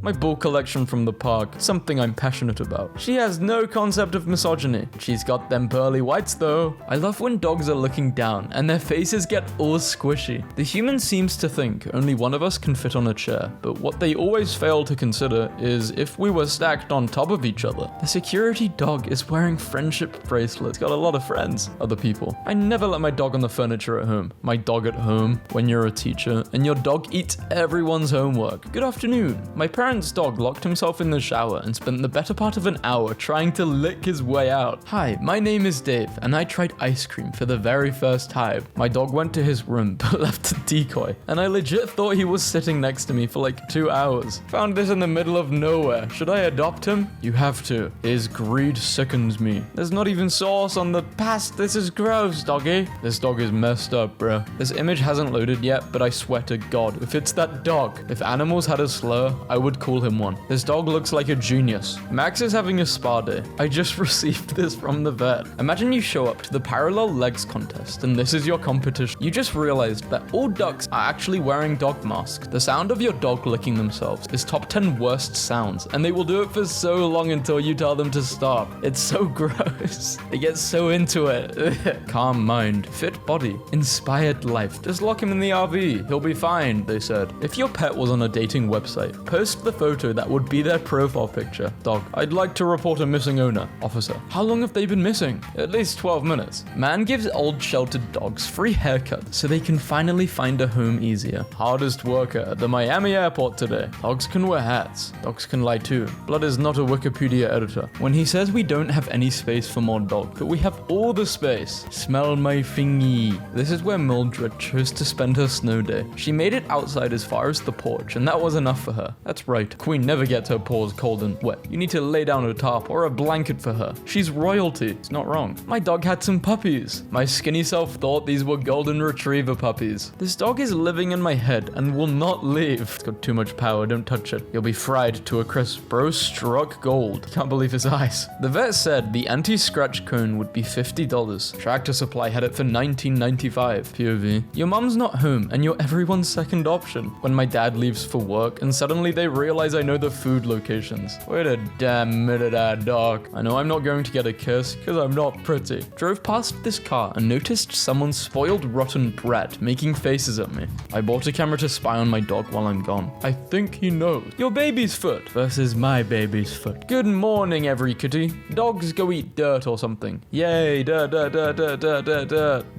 My bull collection from the park, something I'm passionate about. She has no concept of misogyny. She's got them pearly whites though. I love when dogs are looking down and their faces get all squishy. The human seems to think only one of us can fit on a chair, but what they always fail to consider is if we were stacked on top of each other. The security dog is wearing friendship bracelets. Got a lot of friends, other people. I never let my dog on the furniture at home. My dog at home when you're a teacher and your dog eats everyone's homework. Good afternoon. My parents' dog locked himself in the shower and spent the better part of an hour trying to lick his way out. Hi, my name is Dave and I tried ice cream for the very first time. My dog went to his room but left a decoy and I legit thought he was sitting next to me for like 2 hours. Found this in the middle of nowhere. Should I adopt him? You have to. His greed sickens me. There's not even sauce on the past. This is gross, doggy. This dog is messed up, bro. This image hasn't loaded yet, but I swear to God, if it's that dog, if animals had a slur, I would call him one. This dog looks like a genius. Max is having a spa day. I just received this from the vet. Imagine you show up to the parallel legs contest and this is your competition. You just realized that all ducks are actually wearing dog masks. The sound of your dog licking themselves is top 10 worst sounds and they will do it for so long until you tell them to stop. It's so gross. They get so into it. Calm mind, fit body, inspired life. Just lock him in the RV. He'll be fine, they said. If your pet was on a dating website, post the photo that would be their profile picture. Dog, I'd like to report a missing owner. Officer, how long have they been missing? At least 12 minutes. Man gives old sheltered dogs free haircuts so they can finally find a home easier. Hardest worker at the Miami airport today. Dogs can wear hats. Dogs can lie too. Blood is not a Wikipedia editor. When he says we don't have any space for more dog, but we have all the space. Smell my fingy. This is where Mildred chose to spend her snow day. She made it outside as far as the porch, and that was enough for her. That's right. Queen never gets her paws cold and wet. You need to lay down a tarp or a blanket for her. She's royalty. It's not wrong. My dog had some puppies. My skinny self thought these were golden retriever puppies. This dog is living in my head and will not leave. It's got too much power. Don't touch it. You'll be fried to a crisp. Bro struck gold. Can't believe his eyes. The vet said the anti-scratch cone would be $50. Tractor Supply had it for $19.95. POV. Your mom's not home and you're everyone's second option. When my dad leaves for work and suddenly they realize I know the food locations. Wait a damn minute, dog. I know I'm not going to get a kiss because I'm not pretty. Drove past this car and noticed someone's spoiled rotten brat making faces at me. I bought a camera to spy on my dog while I'm gone. I think he knows. Your baby's foot versus my baby's foot. Good morning, every kitty. Dogs go eat dirt or something. Yay, dirt.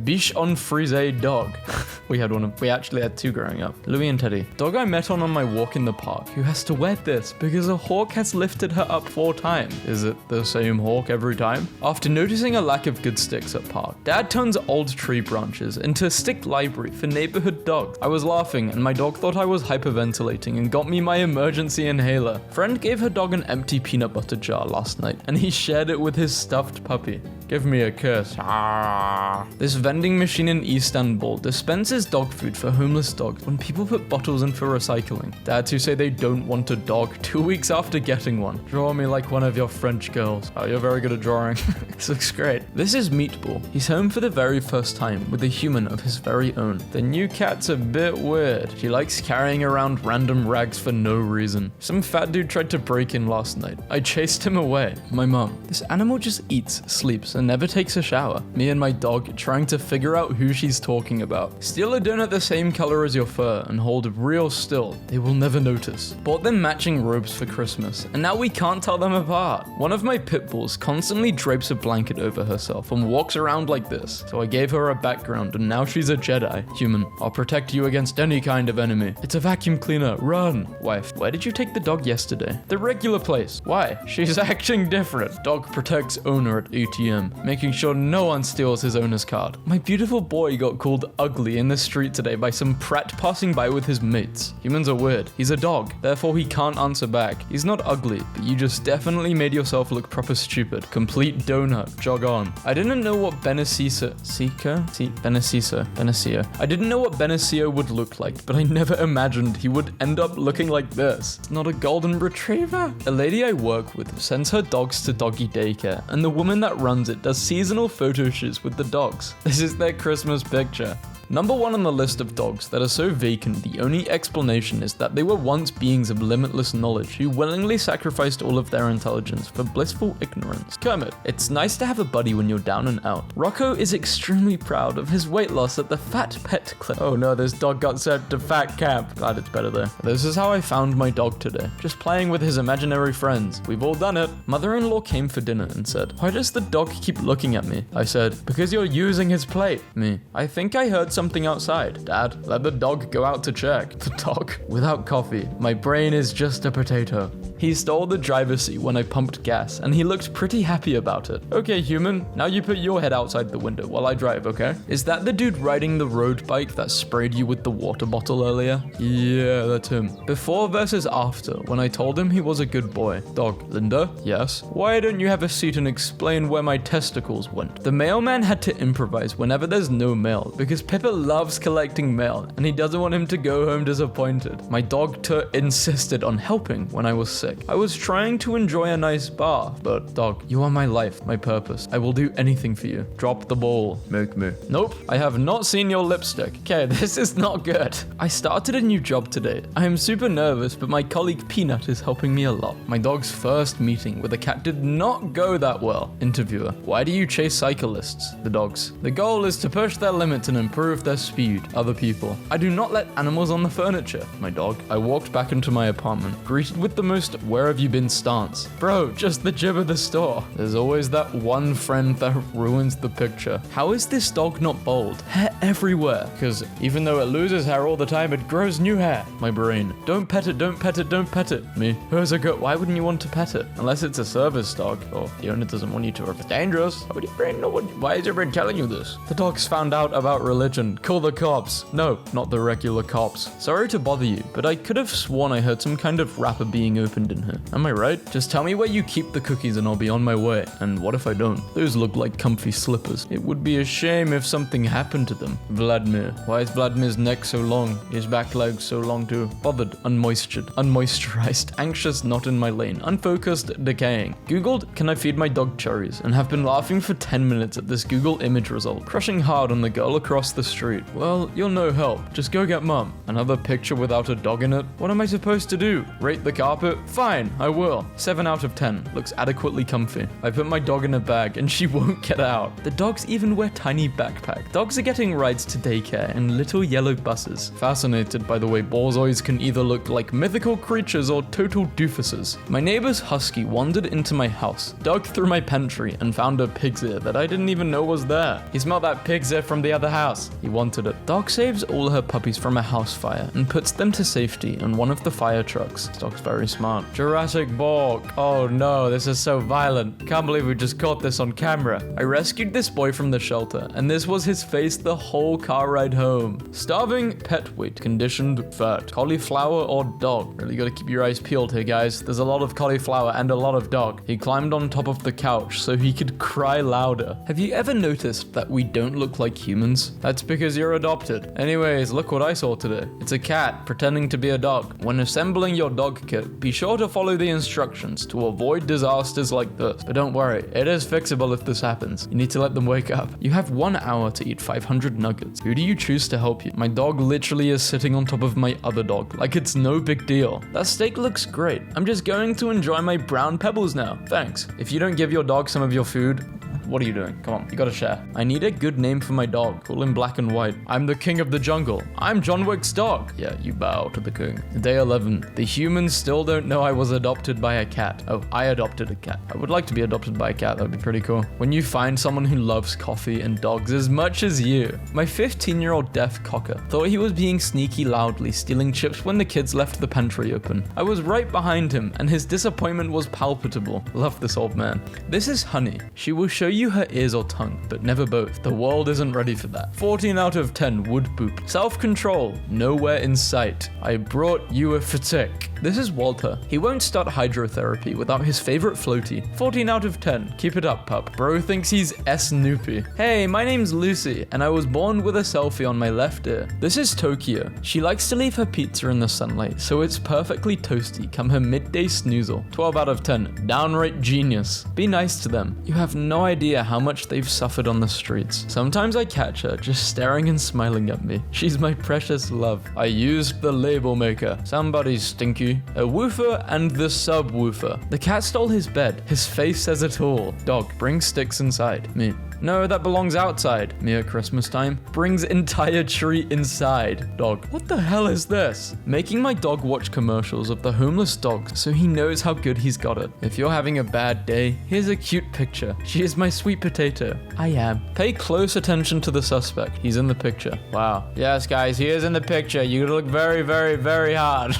Biche en frise dog. We actually had two growing up. Louis and Teddy. Dog I met on my walk in the park who has to wear this because a hawk has lifted her up 4 times. Is it the same hawk every time? After noticing a lack of good sticks at park, Dad turns old tree branches into a stick library for neighborhood dogs. I was laughing and my dog thought I was hyperventilating and got me my emergency inhaler. Friend gave her dog an empty peanut butter jar last night and he shared it with his stuffed puppy. Give me a kiss. This vending machine in Istanbul dispenses dog food for homeless dogs when people put bottles in for recycling. Dads who say they don't want a dog 2 weeks after getting one. Draw me like one of your French girls. Oh, you're very good at drawing. This looks great. This is Meatball. He's home for the very first time with a human of his very own. The new cat's a bit weird. She likes carrying around random rags for no reason. Some fat dude tried to break in last night. I chased him away. My mom. This animal just eats, sleeps, and never takes a shower. Me and my dog trying to figure out who she's talking about. Steal a donut the same color as your fur and hold real still. They will never notice. Bought them matching robes for Christmas, and now we can't tell them apart. One of my pit bulls constantly drapes a blanket over herself and walks around like this, so I gave her a background and now she's a Jedi. Human, I'll protect you against any kind of enemy. It's a vacuum cleaner, run. Wife, where did you take the dog yesterday? The regular place. Why? She's acting different. Dog protects owner at ATM, making sure no one steals his owner's card. My beautiful boy got called ugly in the street today by some prat passing by with his mates. Humans are weird. He's a dog, therefore he can't answer back. He's not ugly, but you just definitely made yourself look proper stupid. Complete donut. Jog on. I didn't know what Benicio I didn't know what Benicio would look like, but I never imagined he would end up looking like this. It's not a golden retriever. A lady I work with sends her dogs to doggy daycare, and the woman that runs it does seasonal photo shoots with the dogs. This is their Christmas picture. Number 1 on the list of dogs that are so vacant the only explanation is that they were once beings of limitless knowledge who willingly sacrificed all of their intelligence for blissful ignorance. Kermit. It's nice to have a buddy when you're down and out. Rocco is extremely proud of his weight loss at the Fat Pet Clinic. Oh no, this dog got sent to Fat Camp. Glad it's better there. This is how I found my dog today. Just playing with his imaginary friends. We've all done it. Mother-in-law came for dinner and said, "Why does the dog keep looking at me?" I said, "Because you're using his plate." Me. "I think I heard something outside." Dad, let the dog go out to check. The dog. Without coffee, my brain is just a potato. He stole the driver's seat when I pumped gas, and he looked pretty happy about it. Okay, human, now you put your head outside the window while I drive, okay? Is that the dude riding the road bike that sprayed you with the water bottle earlier? Yeah, that's him. Before versus after, when I told him he was a good boy. Dog, Linda? Yes? Why don't you have a seat and explain where my testicles went? The mailman had to improvise whenever there's no mail, because Pippa loves collecting mail, and he doesn't want him to go home disappointed. My dog insisted on helping when I was sick. I was trying to enjoy a nice bath, but dog, you are my life, my purpose. I will do anything for you. Drop the ball. Make me. Nope, I have not seen your lipstick. Okay, this is not good. I started a new job today. I am super nervous, but my colleague Peanut is helping me a lot. My dog's first meeting with a cat did not go that well. Interviewer, why do you chase cyclists? The dogs. The goal is to push their limits and improve their speed. Other people. I do not let animals on the furniture. My dog. I walked back into my apartment, greeted with the most "where have you been" stance. Bro, just the jib of the store. There's always that one friend that ruins the picture. How is this dog not bald? Hair everywhere. Because even though it loses hair all the time, it grows new hair. My brain. Don't pet it, don't pet it, don't pet it. Me. Who's a good? Why wouldn't you want to pet it? Unless it's a service dog, or the owner doesn't want you to, or if it's dangerous. How would your brain know? Why is your brain telling you this? The dog's found out about religion. Call the cops. No, not the regular cops. Sorry to bother you, but I could have sworn I heard some kind of wrapper being opened in here. Am I right? Just tell me where you keep the cookies and I'll be on my way. And what if I don't? Those look like comfy slippers. It would be a shame if something happened to them. Vladimir. Why is Vladimir's neck so long? His back legs so long too. Bothered. Unmoisturized. Anxious, not in my lane. Unfocused, decaying. Googled, can I feed my dog cherries? And have been laughing for 10 minutes at this Google image result. Crushing hard on the girl across the street. Well, you're no help. Just go get mum. Another picture without a dog in it? What am I supposed to do? Rate the carpet? Fine, I will. 7 out of 10. Looks adequately comfy. I put my dog in a bag and she won't get out. The dogs even wear tiny backpacks. Dogs are getting rides to daycare in little yellow buses. Fascinated by the way borzois can either look like mythical creatures or total doofuses. My neighbor's husky wandered into my house, dug through my pantry, and found a pig's ear that I didn't even know was there. He smelled that pig's ear from the other house. He wanted it. Dog saves all her puppies from a house fire and puts them to safety in one of the fire trucks. This dog's very smart. Jurassic Borg. Oh no, this is so violent. Can't believe we just caught this on camera. I rescued this boy from the shelter, and this was his face the whole car ride home. Starving, pet weight, conditioned, fat, cauliflower or dog. Really gotta keep your eyes peeled here, guys. There's a lot of cauliflower and a lot of dog. He climbed on top of the couch so he could cry louder. Have you ever noticed that we don't look like humans? That's because you're adopted. Anyways, look what I saw today. It's a cat pretending to be a dog. When assembling your dog kit, be sure to follow the instructions to avoid disasters like this. But don't worry, it is fixable if this happens. You need to let them wake up. You have 1 hour to eat 500 nuggets. Who do you choose to help you? My dog literally is sitting on top of my other dog, like it's no big deal. That steak looks great. I'm just going to enjoy my brown pebbles now. Thanks. If you don't give your dog some of your food, what are you doing? Come on, you gotta share. I need a good name for my dog. Call him Black and White. I'm the king of the jungle. I'm John Wick's dog. Yeah, you bow to the king. Day 11. The humans still don't know I was adopted by a cat. Oh, I adopted a cat. I would like to be adopted by a cat. That'd be pretty cool. When you find someone who loves coffee and dogs as much as you. My 15-year-old deaf cocker thought he was being sneaky loudly, stealing chips when the kids left the pantry open. I was right behind him, and his disappointment was palpable. Love this old man. This is Honey. She will show you her ears or tongue, but never both. The world isn't ready for that. 14 out of 10 would boop. Self-control, nowhere in sight. I brought you a fatik. This is Walter. He won't start hydrotherapy without his favorite floaty. 14 out of 10. Keep it up, pup. Bro thinks he's Snoopy. Hey, my name's Lucy, and I was born with a selfie on my left ear. This is Tokyo. She likes to leave her pizza in the sunlight, so it's perfectly toasty come her midday snoozle. 12 out of 10. Downright genius. Be nice to them. You have no idea how much they've suffered on the streets. Sometimes I catch her just staring and smiling at me. She's my precious love. I used the label maker. Somebody's stinky. A woofer and the subwoofer. The cat stole his bed. His face says it all. Dog, bring sticks inside. Me. No, that belongs outside. Me at Christmas time. Brings entire tree inside. Dog. What the hell is this? Making my dog watch commercials of the homeless dogs so he knows how good he's got it. If you're having a bad day, here's a cute picture. She is my sweet potato. I am. Pay close attention to the suspect. He's in the picture. Wow. Yes, guys, he is in the picture. You look very, very, very hard.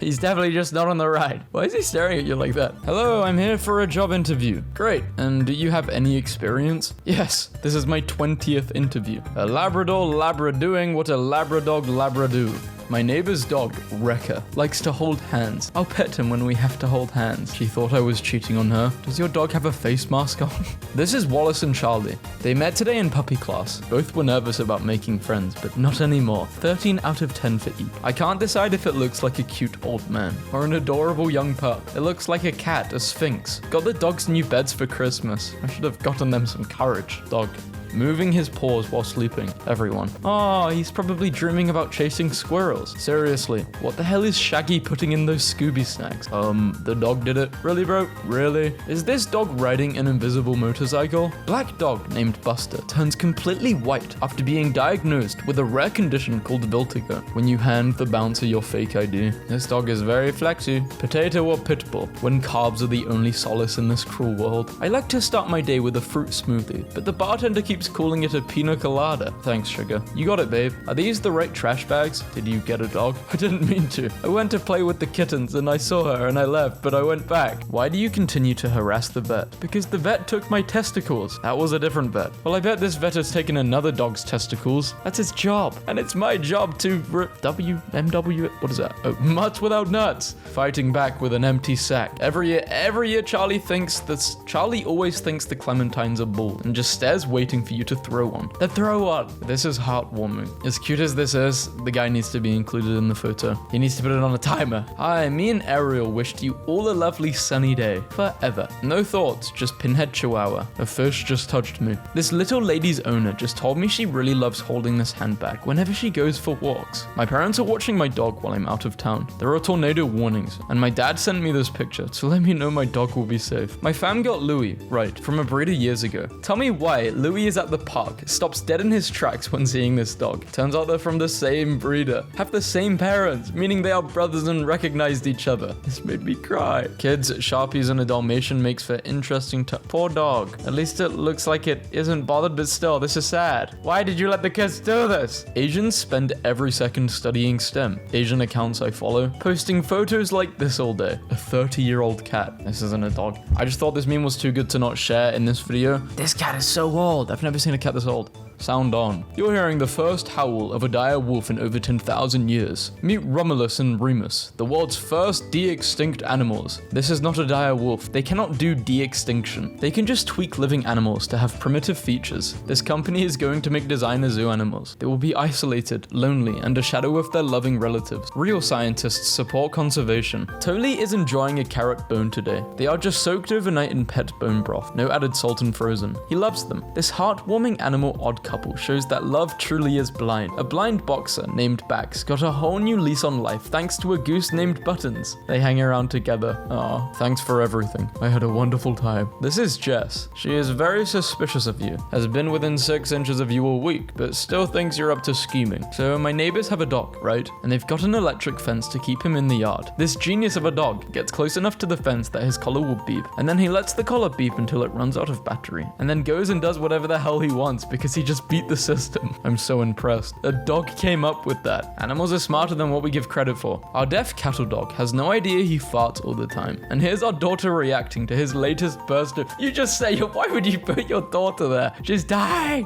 He's definitely just not on the right. Why is he staring at you like that? Hello, I'm here for a job interview. Great. And do you have any experience? Yes, this is my 20th interview. A Labrador labradoing what a Labradog labrado. My neighbor's dog, Wrecker, likes to hold hands. I'll pet him when we have to hold hands. She thought I was cheating on her. Does your dog have a face mask on? This is Wallace and Charlie. They met today in puppy class. Both were nervous about making friends, but not anymore. 13 out of 10 for each. I can't decide if it looks like a cute old man or an adorable young pup. It looks like a cat, a sphinx. Got the dogs new beds for Christmas. I should have gotten them some courage. Dog. Moving his paws while sleeping. Everyone. Oh, he's probably dreaming about chasing squirrels. Seriously, what the hell is Shaggy putting in those Scooby snacks? The dog did it. Really, bro? Really? Is this dog riding an invisible motorcycle? Black dog named Buster turns completely white after being diagnosed with a rare condition called Viltigo when you hand the bouncer your fake ID. This dog is very flexy. Potato or pitbull when carbs are the only solace in this cruel world. I like to start my day with a fruit smoothie, but the bartender keeps calling it a pina colada. Thanks, sugar. You got it, babe. Are these the right trash bags? Did you get a dog? I didn't mean to. I went to play with the kittens and I saw her and I left, but I went back. Why do you continue to harass the vet? Because the vet took my testicles. That was a different vet. Well, I bet this vet has taken another dog's testicles. That's his job. And it's my job to what is that? Oh, mutts without nuts. Fighting back with an empty sack. Every year Charlie always thinks the clementines are bull and just stares waiting for you to throw one. Then throw one. This is heartwarming. As cute as this is, the guy needs to be included in the photo. He needs to put it on a timer. Hi, me and Ariel wished you all a lovely sunny day. Forever. No thoughts, just pinhead chihuahua. A fish just touched me. This little lady's owner just told me she really loves holding this handbag whenever she goes for walks. My parents are watching my dog while I'm out of town. There are tornado warnings, and my dad sent me this picture to let me know my dog will be safe. My fam got Louis, right, from a breeder years ago. Tell me why Louis is at the park, stops dead in his tracks when seeing this dog. Turns out they're from the same breeder, have the same parents, meaning they are brothers and recognized each other. This made me cry. Kids, Sharpies and a Dalmatian makes for interesting Poor dog. At least it looks like it isn't bothered, but still, this is sad. Why did you let the kids do this? Asians spend every second studying STEM. Asian accounts I follow, posting photos like this all day. A 30-year-old cat. This isn't a dog. I just thought this meme was too good to not share in this video. This cat is so old. I've never seen a cat this old. Sound on. You're hearing the first howl of a dire wolf in over 10,000 years. Meet Romulus and Remus, the world's first de-extinct animals. This is not a dire wolf. They cannot do de-extinction. They can just tweak living animals to have primitive features. This company is going to make designer zoo animals. They will be isolated, lonely, under shadow of their loving relatives. Real scientists support conservation. Toli is enjoying a carrot bone today. They are just soaked overnight in pet bone broth, no added salt and frozen. He loves them. This heartwarming animal odd couple shows that love truly is blind. A blind boxer named Bax got a whole new lease on life thanks to a goose named Buttons. They hang around together. Aw, thanks for everything. I had a wonderful time. This is Jess. She is very suspicious of you, has been within 6 inches of you all week, but still thinks you're up to scheming. So my neighbors have a dog, right? And they've got an electric fence to keep him in the yard. This genius of a dog gets close enough to the fence that his collar will beep, and then he lets the collar beep until it runs out of battery, and then goes and does whatever the hell he wants because he just beat the system. I'm so impressed. A dog came up with that. Animals are smarter than what we give credit for. Our deaf cattle dog has no idea he farts all the time. And here's our daughter reacting to his latest burst of— You just say, why would you put your daughter there? She's dying.